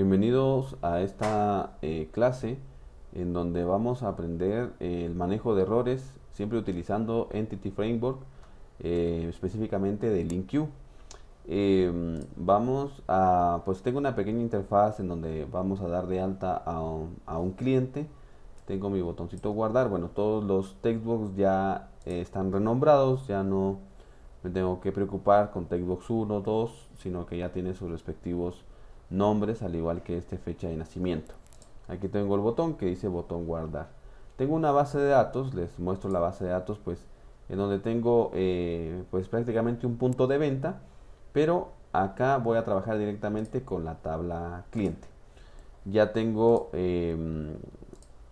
Bienvenidos a esta clase en donde vamos a aprender el manejo de errores siempre utilizando Entity Framework, específicamente de LINQ. Pues tengo una pequeña interfaz en donde vamos a dar de alta a un cliente. Tengo mi botoncito guardar. Bueno, todos los textbox ya están renombrados, ya no me tengo que preocupar con textbox 1, 2, sino que ya tiene sus respectivos nombres, al igual que fecha de nacimiento. Aquí tengo el botón que dice botón guardar. Tengo una base de datos, les muestro la base de datos, pues en donde tengo pues prácticamente un punto de venta, pero acá voy a trabajar directamente con la tabla cliente. Ya tengo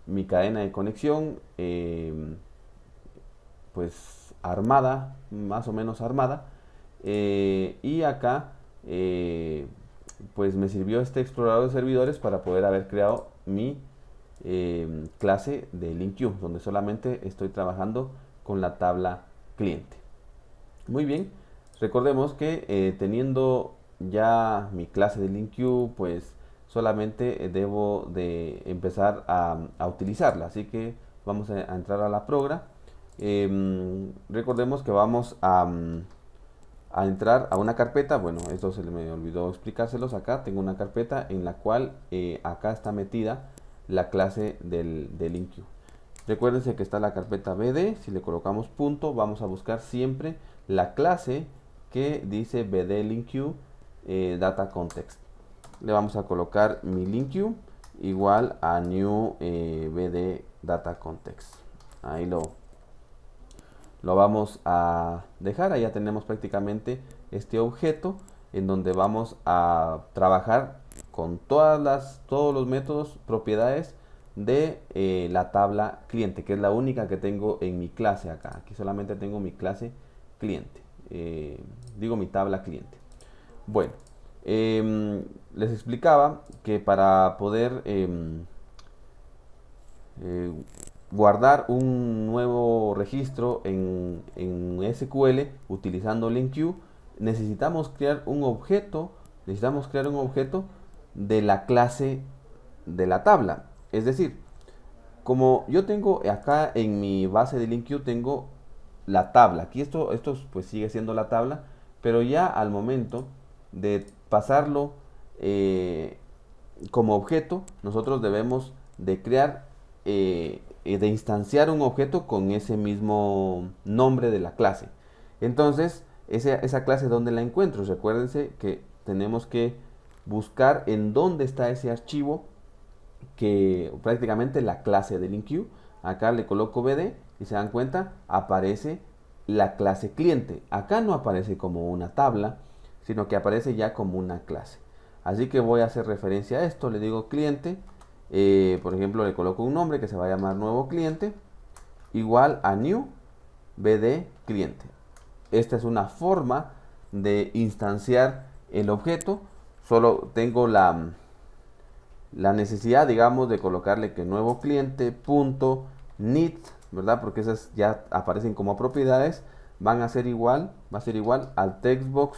mi cadena de conexión pues armada, más o menos armada, y acá pues me sirvió este explorador de servidores para poder haber creado mi clase de LINQ, donde solamente estoy trabajando con la tabla cliente. Muy bien, recordemos que teniendo ya mi clase de LINQ, pues solamente debo de empezar a utilizarla. Así que vamos a entrar a la progra. Recordemos que vamos a entrar a una carpeta. Bueno, esto se me olvidó explicárselos. Acá tengo una carpeta en la cual acá está metida la clase del LINQ. Recuérdense que está la carpeta BD. Si le colocamos punto, vamos a buscar siempre la clase que dice BD LINQ Data Context. Le vamos a colocar mi LINQ igual a new BD Data Context. Ahí lo vamos a dejar. Ahí ya tenemos prácticamente este objeto en donde vamos a trabajar con todos los métodos, propiedades de la tabla cliente, que es la única que tengo en mi clase acá. Aquí solamente tengo mi clase cliente, digo mi tabla cliente. Bueno, les explicaba que para poder guardar un nuevo registro en SQL utilizando LINQ, necesitamos crear un objeto de la clase de la tabla. Es decir, como yo tengo acá en mi base de LINQ, tengo la tabla. Aquí esto pues sigue siendo la tabla, pero ya al momento de pasarlo como objeto, nosotros debemos de crear, de instanciar un objeto con ese mismo nombre de la clase. Entonces, esa clase, ¿dónde la encuentro? Recuérdense que tenemos que buscar en dónde está ese archivo, que prácticamente la clase de LINQ. Acá le coloco BD y se dan cuenta, aparece la clase cliente. Acá no aparece como una tabla, sino que aparece ya como una clase. Así que voy a hacer referencia a esto, le digo cliente, por ejemplo le coloco un nombre que se va a llamar nuevo cliente, igual a new BD cliente. Esta es una forma de instanciar el objeto. Solo tengo la necesidad, digamos, de colocarle que nuevo cliente punto need, ¿verdad? Porque esas ya aparecen como propiedades. Va a ser igual al textbox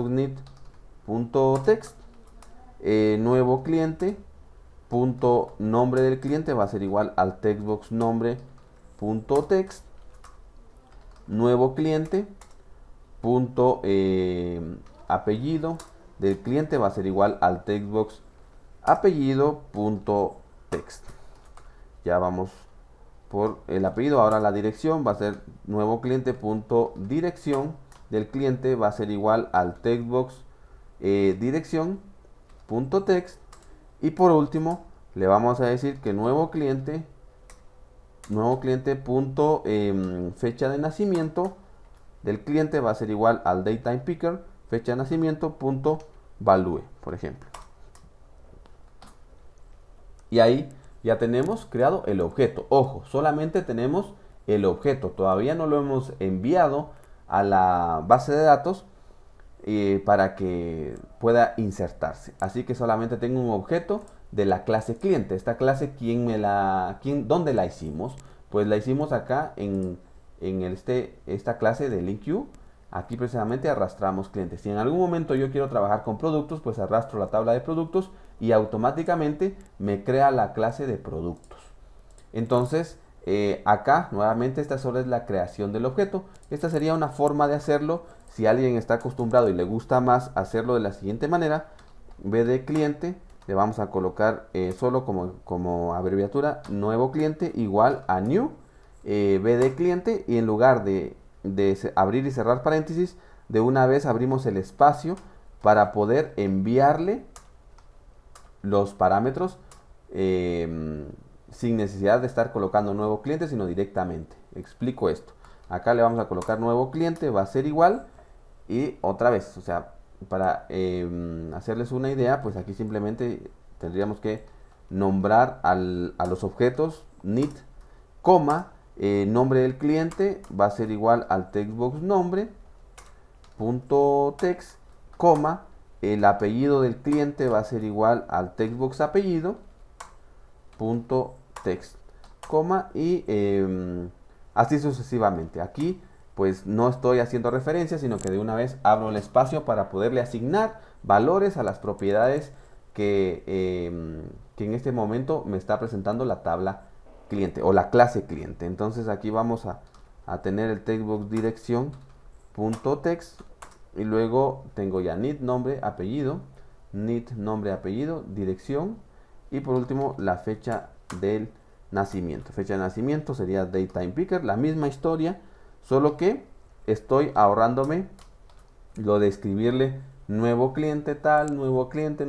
need punto text. Nuevo cliente punto nombre del cliente va a ser igual al textbox nombre punto text. Nuevo cliente punto apellido del cliente va a ser igual al textbox apellido punto text. Ya vamos por el apellido. Ahora la dirección va a ser nuevo cliente punto dirección del cliente va a ser igual al textbox dirección punto text. Y por último le vamos a decir que nuevo cliente punto fecha de nacimiento del cliente va a ser igual al datetime picker fecha de nacimiento punto value, por ejemplo. Y ahí ya tenemos creado el objeto. Ojo, solamente tenemos el objeto, todavía no lo hemos enviado a la base de datos para que pueda insertarse. Así que solamente tengo un objeto de la clase cliente. Esta clase, ¿dónde la hicimos? Pues la hicimos acá en esta clase de LINQ, aquí precisamente arrastramos clientes. Si en algún momento yo quiero trabajar con productos, pues arrastro la tabla de productos y automáticamente me crea la clase de productos. Entonces, acá nuevamente esta solo es la creación del objeto. Esta sería una forma de hacerlo. Si alguien está acostumbrado y le gusta más hacerlo de la siguiente manera, v de cliente, le vamos a colocar solo como abreviatura nuevo cliente igual a new, v de cliente, y en lugar de abrir y cerrar paréntesis, de una vez abrimos el espacio para poder enviarle los parámetros sin necesidad de estar colocando nuevo cliente, sino directamente. Explico esto. Acá le vamos a colocar nuevo cliente, va a ser igual, y otra vez, o sea, para hacerles una idea, pues aquí simplemente tendríamos que nombrar a los objetos need, coma, nombre del cliente va a ser igual al textbox nombre, punto text, coma, el apellido del cliente va a ser igual al textbox apellido, punto text, coma, y así sucesivamente. Aquí pues no estoy haciendo referencia, sino que de una vez abro el espacio para poderle asignar valores a las propiedades que en este momento me está presentando la tabla cliente o la clase cliente. Entonces aquí vamos a tener el textbox dirección punto text, y luego tengo ya need nombre apellido, dirección, y por último la fecha del nacimiento. Fecha de nacimiento sería DateTime Picker, la misma historia, solo que estoy ahorrándome lo de escribirle nuevo cliente tal, nuevo cliente,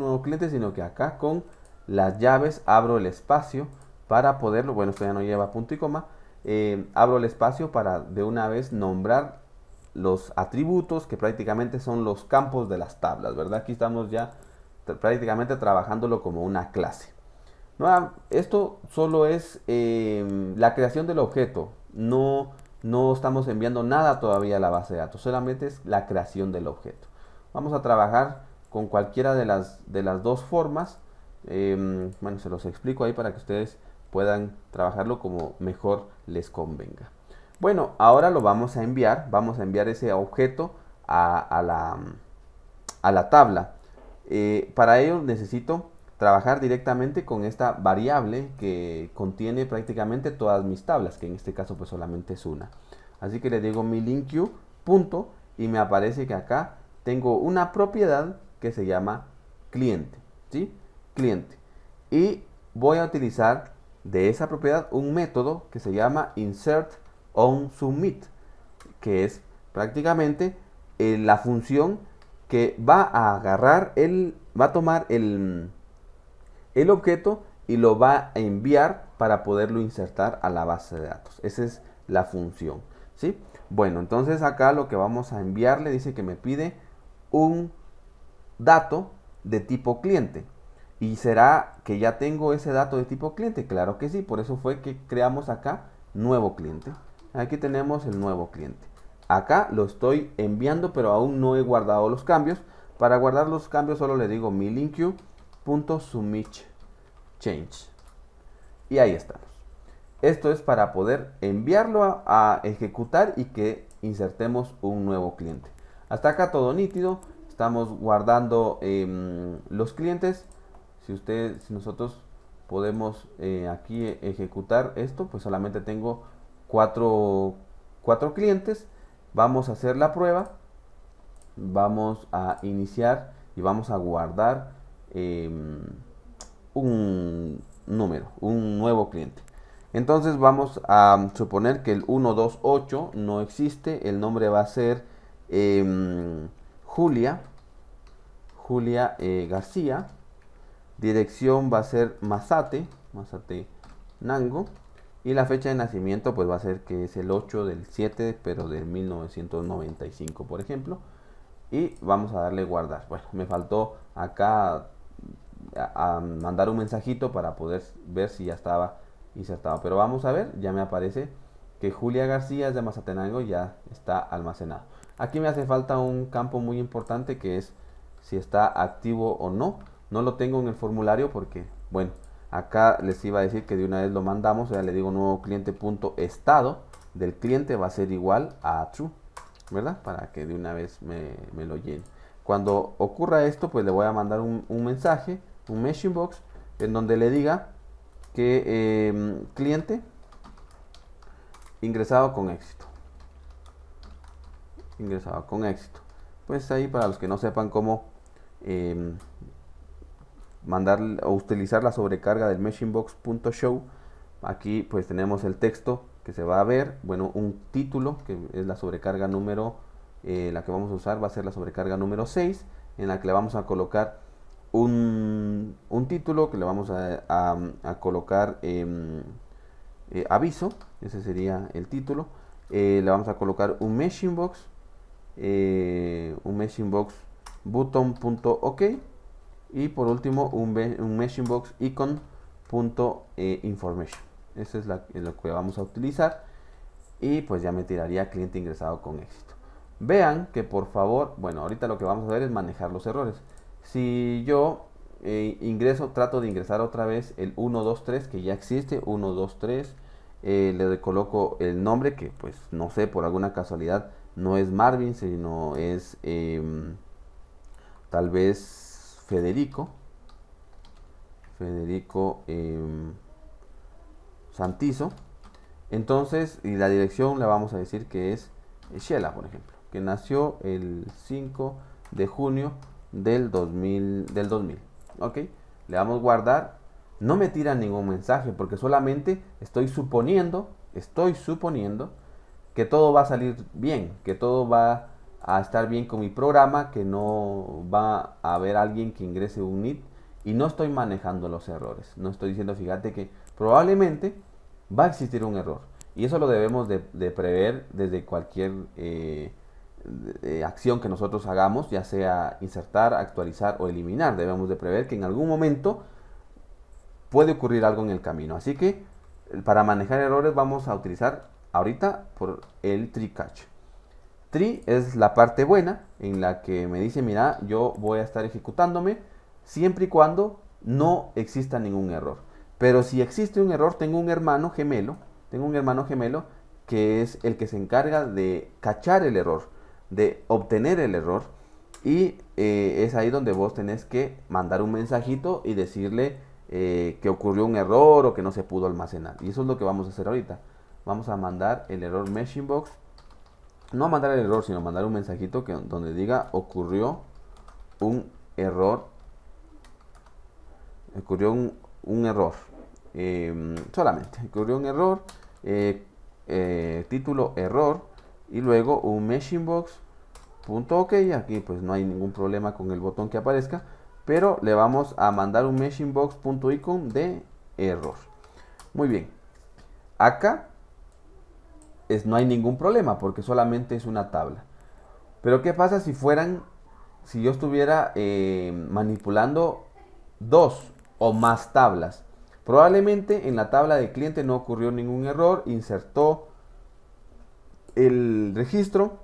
sino que acá con las llaves abro el espacio para poderlo, bueno, esto ya no lleva punto y coma, abro el espacio para de una vez nombrar los atributos que prácticamente son los campos de las tablas, ¿verdad? Aquí estamos ya prácticamente trabajándolo como una clase. Esto solo es la creación del objeto, no estamos enviando nada todavía a la base de datos, solamente es la creación del objeto. Vamos a trabajar con cualquiera de las dos formas. Bueno, se los explico ahí para que ustedes puedan trabajarlo como mejor les convenga. Bueno, ahora lo vamos a enviar ese objeto a la tabla. Para ello necesito trabajar directamente con esta variable que contiene prácticamente todas mis tablas, que en este caso pues solamente es una. Así que le digo mi linkQ punto, y me aparece que acá tengo una propiedad que se llama cliente, ¿sí? Cliente. Y voy a utilizar de esa propiedad un método que se llama insert on submit, que es prácticamente la función que va a agarrar va a tomar el objeto y lo va a enviar para poderlo insertar a la base de datos. Esa es la función, ¿sí? Bueno, entonces acá lo que vamos a enviarle dice que me pide un dato de tipo cliente. ¿Y será que ya tengo ese dato de tipo cliente? Claro que sí, por eso fue que creamos acá nuevo cliente. Aquí tenemos el nuevo cliente. Acá lo estoy enviando, pero aún no he guardado los cambios. Para guardar los cambios solo le digo mi linkQ.submit change. Y ahí estamos. Esto es para poder enviarlo a ejecutar y que insertemos un nuevo cliente. Hasta acá todo nítido. Estamos guardando los clientes. Si nosotros podemos aquí ejecutar esto, pues solamente tengo cuatro clientes. Vamos a hacer la prueba. Vamos a iniciar y vamos a guardar un número, un nuevo cliente. Entonces vamos a suponer que el 128 no existe. El nombre va a ser Julia García. Dirección va a ser Mazatenango. Y la fecha de nacimiento pues va a ser que es el 8 del 7, pero de 1995, por ejemplo. Y vamos a darle guardar. Bueno, me faltó acá a mandar un mensajito para poder ver si ya estaba insertado. Pero vamos a ver, ya me aparece que Julia García es de Mazatenango, ya está almacenado. Aquí me hace falta un campo muy importante que es si está activo o no. No lo tengo en el formulario porque, bueno, acá les iba a decir que de una vez lo mandamos. Ya le digo nuevo cliente.estado del cliente va a ser igual a true. ¿verdad? Para que de una vez me lo llene. Cuando ocurra esto, pues le voy a mandar un mensaje, un mesh inbox, en donde le diga que cliente ingresado con éxito. Ingresado con éxito. Pues ahí, para los que no sepan cómo mandar o utilizar la sobrecarga del meshingbox.show, aquí pues tenemos el texto que se va a ver, bueno, un título que es la sobrecarga número, la que vamos a usar va a ser la sobrecarga número 6, en la que le vamos a colocar un título que le vamos a colocar aviso, ese sería el título. Le vamos a colocar un meshingbox button.ok, y por último un meshingbox icon.information. Eso es lo que vamos a utilizar, y pues ya me tiraría cliente ingresado con éxito. Vean que por favor, bueno, ahorita lo que vamos a ver es manejar los errores. Si yo trato de ingresar otra vez el 123 que ya existe, 123, le coloco el nombre que pues no sé, por alguna casualidad no es Marvin, sino es tal vez Federico Santizo. Entonces, y la dirección le vamos a decir que es Shela, por ejemplo, que nació el 5 de junio del 2000. Ok, le damos guardar. No me tira ningún mensaje porque solamente estoy suponiendo que todo va a salir bien, que todo va a estar bien con mi programa, que no va a haber alguien que ingrese un NID, y no estoy manejando los errores. No estoy diciendo, fíjate que probablemente va a existir un error, y eso lo debemos de prever desde cualquier acción que nosotros hagamos, ya sea insertar, actualizar o eliminar. Debemos de prever que en algún momento puede ocurrir algo en el camino. Así que para manejar errores vamos a utilizar ahorita por el tree catch. Tree es la parte buena, en la que me dice, mira, yo voy a estar ejecutándome siempre y cuando no exista ningún error. Pero si existe un error, tengo un hermano gemelo que es el que se encarga de cachar el error, de obtener el error, y es ahí donde vos tenés que mandar un mensajito y decirle que ocurrió un error o que no se pudo almacenar. Y eso es lo que vamos a hacer ahorita. Vamos a mandar el error meshingbox, no mandar el error, sino mandar un mensajito donde diga ocurrió un error, solamente ocurrió un error, título error, y luego un meshingbox.ok. Aquí pues no hay ningún problema con el botón que aparezca, pero le vamos a mandar un meshingbox.icon de error. Muy bien, acá no hay ningún problema porque solamente es una tabla. Pero ¿qué pasa si yo estuviera manipulando dos o más tablas? Probablemente en la tabla de cliente no ocurrió ningún error, insertó el registro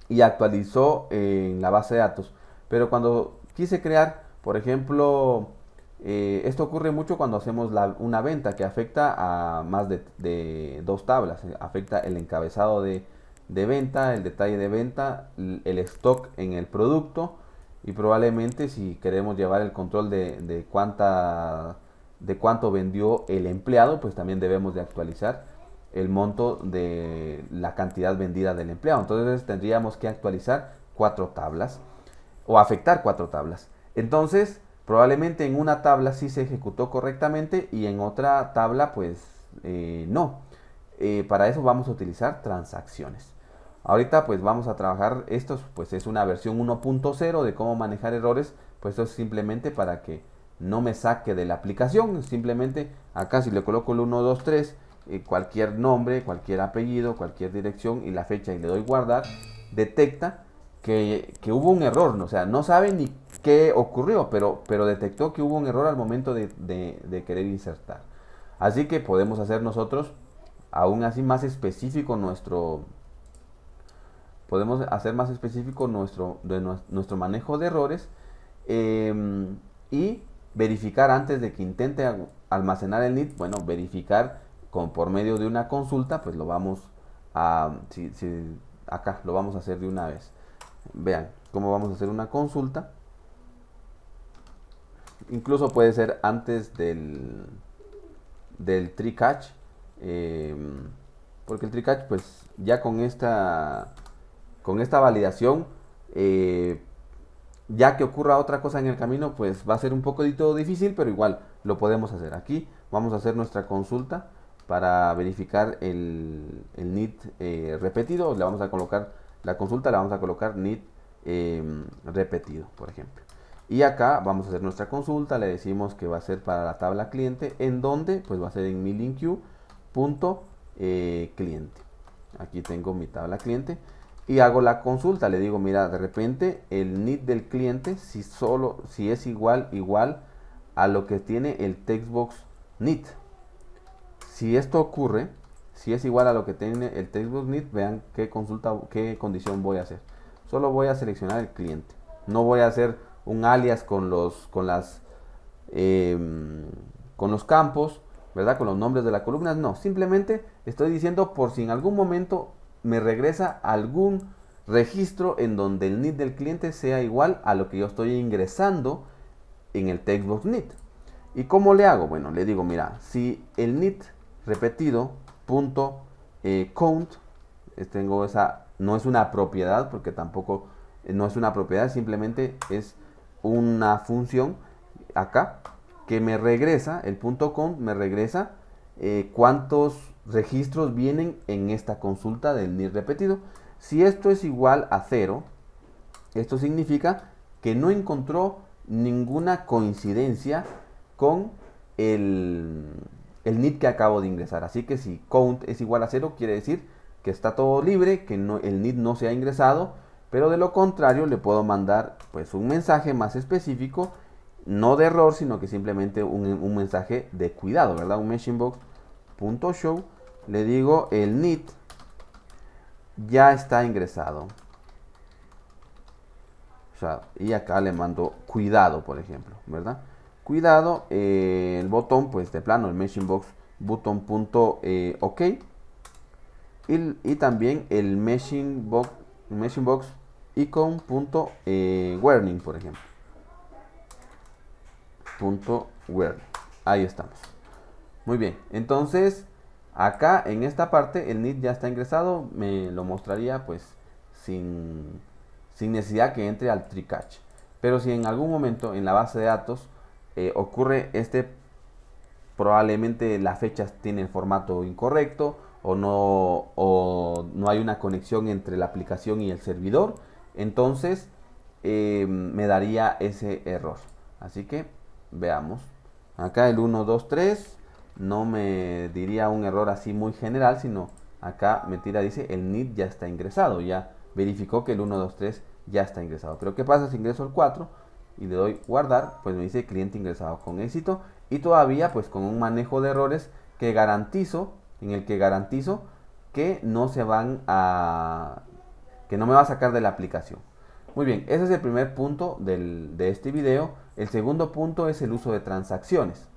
y actualizó en la base de datos. Pero cuando quise crear, por ejemplo, esto ocurre mucho cuando hacemos una venta que afecta a más de dos tablas. Afecta el encabezado de venta, el detalle de venta, el stock en el producto, y probablemente si queremos llevar el control de cuánto vendió el empleado, pues también debemos de actualizar el monto de la cantidad vendida del empleado. Entonces tendríamos que actualizar 4 tablas o afectar 4 tablas. Entonces probablemente en una tabla sí se ejecutó correctamente y en otra tabla pues no. Para eso vamos a utilizar transacciones. Ahorita pues vamos a trabajar, esto pues es una versión 1.0 de cómo manejar errores. Pues esto es simplemente para que no me saque de la aplicación. Simplemente acá si le coloco el 1, 2, 3, cualquier nombre, cualquier apellido, cualquier dirección y la fecha, y le doy guardar, detecta que hubo un error, ¿no? O sea, no sabe ni qué ocurrió, pero detectó que hubo un error al momento de querer insertar. Así que podemos hacer nosotros aún así más específico nuestro manejo de errores, y verificar antes de que intente almacenar el NID. Bueno, verificar por medio de una consulta, pues lo vamos a, si acá lo vamos a hacer de una vez. Vean cómo vamos a hacer una consulta. Incluso puede ser antes del tree catch, porque el tree catch pues ya con esta validación, ya que ocurra otra cosa en el camino, pues va a ser un poco difícil, pero igual lo podemos hacer. Aquí vamos a hacer nuestra consulta para verificar el need repetido. Le vamos a colocar la consulta, le vamos a colocar need repetido, por ejemplo. Y acá vamos a hacer nuestra consulta, le decimos que va a ser para la tabla cliente, en donde pues va a ser en mi link queue punto cliente. Aquí tengo mi tabla cliente y hago la consulta, le digo, mira, de repente el need del cliente, si es igual a lo que tiene el textbox need. Si esto ocurre, si es igual a lo que tiene el textbox need, vean qué condición voy a hacer. Solo voy a seleccionar el cliente, no voy a hacer un alias con los campos, ¿verdad? Con los nombres de las columnas. No, simplemente estoy diciendo por si en algún momento me regresa algún registro en donde el need del cliente sea igual a lo que yo estoy ingresando en el textbox need. ¿Y cómo le hago? Bueno, le digo, mira, si el need repetido punto count, tengo esa, no es una propiedad, porque tampoco no es una propiedad, simplemente es una función acá que me regresa, el punto count me regresa cuántos registros vienen en esta consulta del need repetido. Si esto es igual a 0, esto significa que no encontró ninguna coincidencia con el need que acabo de ingresar. Así que si count es igual a 0, quiere decir que está todo libre, que el need no se ha ingresado. Pero de lo contrario le puedo mandar pues un mensaje más específico, no de error, sino que simplemente un mensaje de cuidado, ¿verdad? Un machineBox.show, le digo el need ya está ingresado. O sea, y acá le mando cuidado, por ejemplo, ¿verdad? Cuidado, el botón pues de plano, el machineBox button.ok, y también el machineBox icon.warning, por ejemplo. .warning. Ahí estamos. Muy bien. Entonces, acá en esta parte el need ya está ingresado. Me lo mostraría pues sin necesidad que entre al tree catch. Pero si en algún momento en la base de datos ocurre probablemente la fecha tiene el formato incorrecto o no hay una conexión entre la aplicación y el servidor, entonces me daría ese error. Así que veamos. Acá el 1, 2, 3 no me diría un error así muy general, sino acá me dice el need ya está ingresado. Ya verificó que el 1, 2, 3 ya está ingresado. Pero ¿qué pasa si ingreso el 4 y le doy guardar? Pues me dice cliente ingresado con éxito. Y todavía pues con un manejo de errores que garantizo, que no se van a, que no me va a sacar de la aplicación. Muy bien, ese es el primer punto de este video. El segundo punto es el uso de transacciones.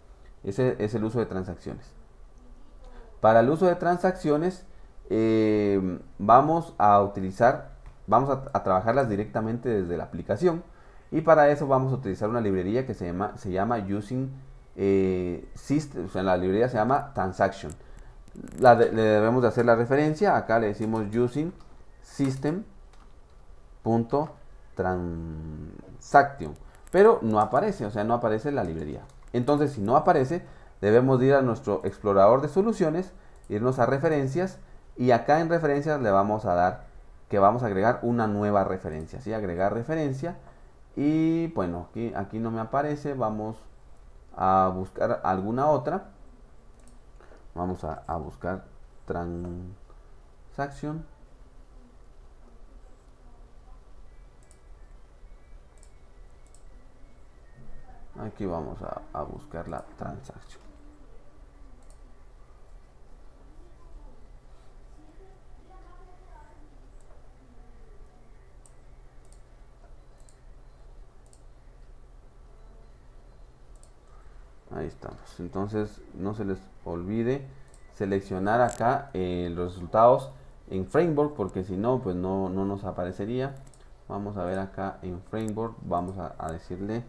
Ese es el uso de transacciones. Para el uso de transacciones vamos a trabajarlas directamente desde la aplicación. Y para eso vamos a utilizar una librería que se llama Using System, o sea, la librería se llama Transaction. Le debemos de hacer la referencia. Acá le decimos Using System.Transaction, pero no aparece, o sea, no aparece la librería. Entonces, si no aparece, debemos de ir a nuestro explorador de soluciones, irnos a referencias, y acá en referencias le vamos a dar que vamos a agregar una nueva referencia, ¿sí? Agregar referencia. Y bueno, aquí no me aparece. Vamos a buscar alguna otra. Vamos a buscar Transaction. Aquí vamos a buscar la transacción. Ahí estamos. Entonces no se les olvide seleccionar acá los resultados en Framework, porque si no, pues no nos aparecería. Vamos a ver acá en Framework, vamos a decirle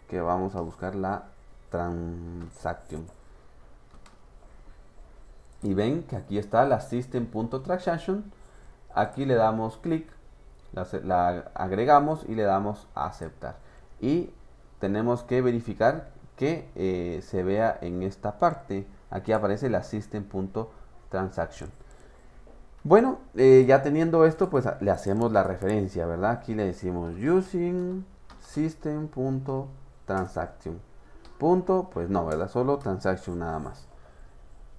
que vamos a buscar la transaction. Y ven que aquí está la system.transaction. Aquí le damos clic, la agregamos y le damos a aceptar. Y tenemos que verificar que se vea en esta parte. Aquí aparece la system.transaction. Bueno, ya teniendo esto, pues le hacemos la referencia, ¿verdad? Aquí le decimos using system.transaction. Punto, pues no, ¿verdad? Solo transaction nada más.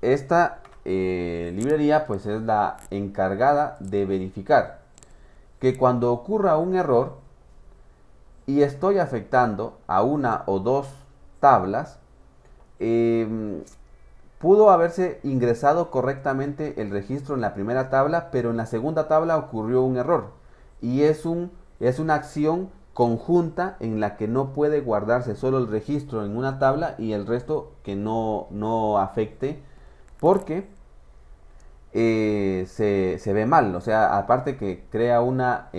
Esta librería pues es la encargada de verificar que cuando ocurra un error y estoy afectando a una o dos tablas, pudo haberse ingresado correctamente el registro en la primera tabla, pero en la segunda tabla ocurrió un error. Y es una acción conjunta en la que no puede guardarse solo el registro en una tabla y el resto que no afecte, porque se ve mal. O sea, aparte que crea una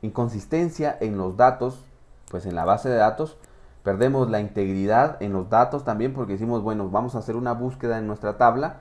inconsistencia en los datos, pues en la base de datos, perdemos la integridad en los datos también, porque decimos, bueno, vamos a hacer una búsqueda en nuestra tabla,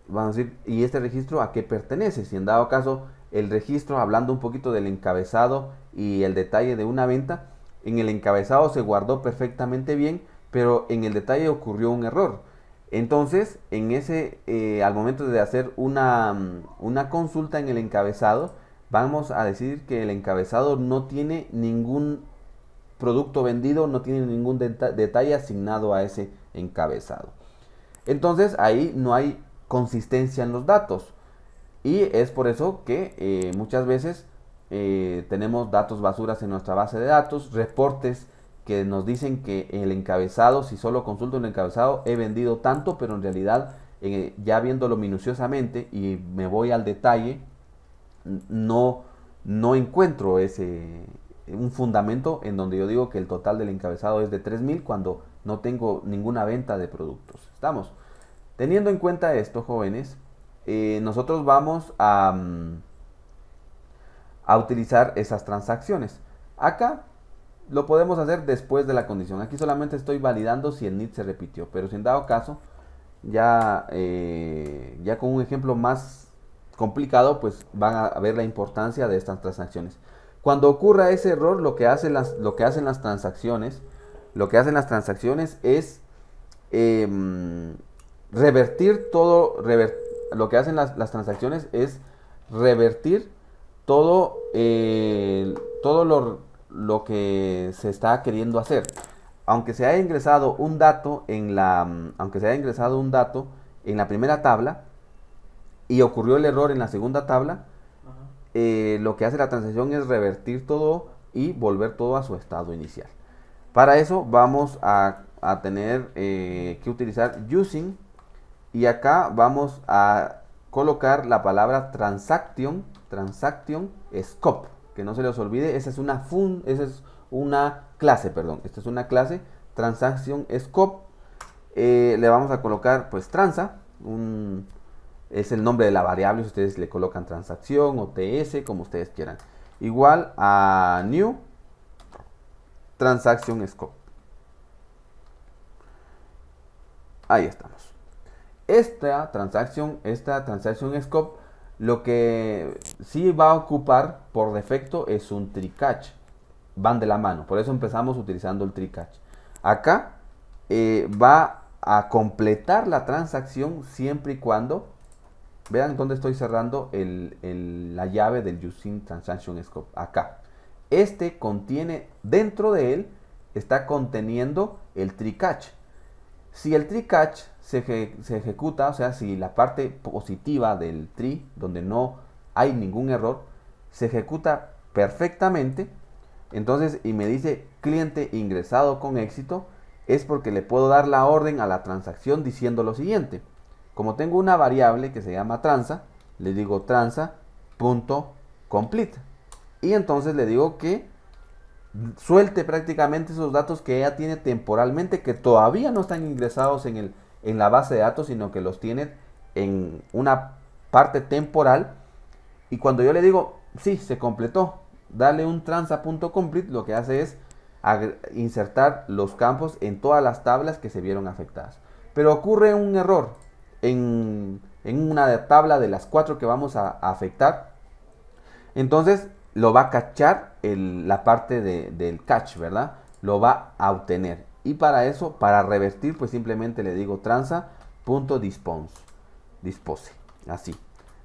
vamos a decir, ¿y este registro a qué pertenece? Si en dado caso el registro, hablando un poquito del encabezado y el detalle de una venta, en el encabezado se guardó perfectamente bien, pero en el detalle ocurrió un error. Entonces, al momento de hacer una consulta en el encabezado, vamos a decir que el encabezado no tiene ningún producto vendido, no tiene ningún detalle asignado a ese encabezado. Entonces ahí no hay consistencia en los datos, y es por eso que muchas veces tenemos datos basuras en nuestra base de datos, reportes que nos dicen que el encabezado, si solo consulto el encabezado, he vendido tanto, pero en realidad ya viéndolo minuciosamente y me voy al detalle, no encuentro un fundamento en donde yo digo que el total del encabezado es de 3,000 cuando no tengo ninguna venta de productos. Estamos teniendo en cuenta esto, jóvenes. Nosotros vamos a utilizar esas transacciones. Acá lo podemos hacer después de la condición. Aquí solamente estoy validando si el need se repitió, pero si en dado caso ya con un ejemplo más complicado, pues van a ver la importancia de estas transacciones. Cuando ocurra ese error, lo que hacen las transacciones es revertir todo. Lo que hacen las transacciones es revertir todo lo que se está queriendo hacer. Aunque se haya ingresado un dato en la primera tabla y ocurrió el error en la segunda tabla, lo que hace la transacción es revertir todo y volver todo a su estado inicial. Para eso vamos a tener que utilizar using, y acá vamos a colocar la palabra transaction scope, que no se les olvide. Esa es una clase, esta es una clase transaction scope. Le vamos a colocar pues transa, es el nombre de la variable, si ustedes le colocan transacción o TS, como ustedes quieran. Igual a new transaction scope. Ahí estamos. Esta transaction scope lo que sí va a ocupar por defecto es un try catch. Van de la mano, por eso empezamos utilizando el try catch. Acá va a completar la transacción siempre y cuando, vean dónde estoy cerrando la llave del using transaction scope. Acá. Este contiene, dentro de él, está conteniendo el try catch. Si el try catch se ejecuta, o sea, si la parte positiva del tree, donde no hay ningún error, se ejecuta perfectamente, entonces, y me dice cliente ingresado con éxito, es porque le puedo dar la orden a la transacción diciendo lo siguiente. Como tengo una variable que se llama transa, le digo transa.complete. Y entonces le digo que suelte prácticamente esos datos que ella tiene temporalmente, que todavía no están ingresados en la base de datos, sino que los tiene en una parte temporal, y cuando yo le digo, sí, se completó, dale un transa.complete, lo que hace es insertar los campos en todas las tablas que se vieron afectadas. Pero ocurre un error en una tabla de las 4 que vamos a afectar. Entonces lo va a cachar la parte del catch, ¿verdad? Lo va a obtener. Y para eso, para revertir, pues simplemente le digo transa.dispose. Así.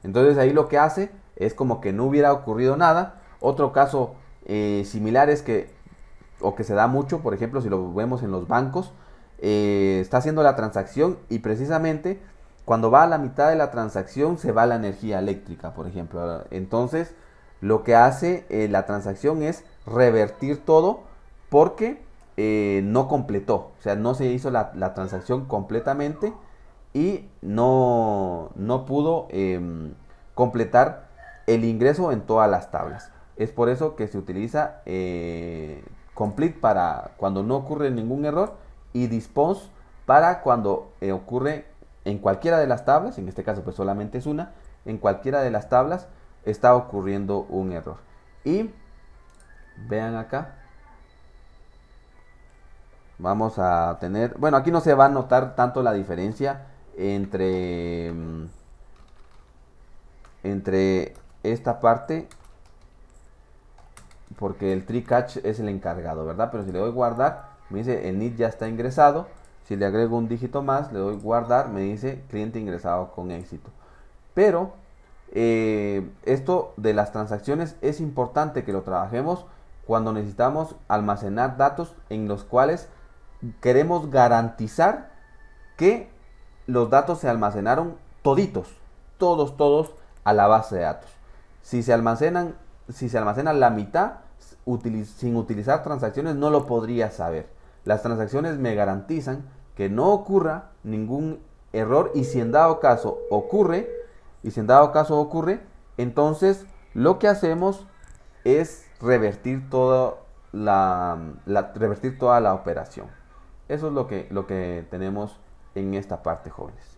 Entonces ahí lo que hace es como que no hubiera ocurrido nada. Otro caso similar es que, o que se da mucho, por ejemplo, si lo vemos en los bancos, está haciendo la transacción y precisamente cuando va a la mitad de la transacción se va la energía eléctrica, por ejemplo. Entonces, lo que hace la transacción es revertir todo porque no completó, o sea, no se hizo la transacción completamente y no pudo completar el ingreso en todas las tablas. Es por eso que se utiliza complete para cuando no ocurre ningún error y dispose para cuando ocurre en cualquiera de las tablas, en este caso pues solamente es una, en cualquiera de las tablas está ocurriendo un error. Y vean acá, vamos a tener, bueno, aquí no se va a notar tanto la diferencia entre esta parte, porque el tree catch es el encargado, ¿verdad? Pero si le doy guardar, me dice el NID ya está ingresado. Si le agrego un dígito más, le doy guardar, me dice cliente ingresado con éxito. Pero esto de las transacciones es importante que lo trabajemos cuando necesitamos almacenar datos en los cuales queremos garantizar que los datos se almacenaron toditos, todos a la base de datos. Si se almacenan, si se almacena la mitad sin utilizar transacciones, no lo podría saber. Las transacciones me garantizan que no ocurra ningún error y si en dado caso ocurre, entonces lo que hacemos es revertir revertir toda la operación. Eso es lo que tenemos en esta parte, jóvenes.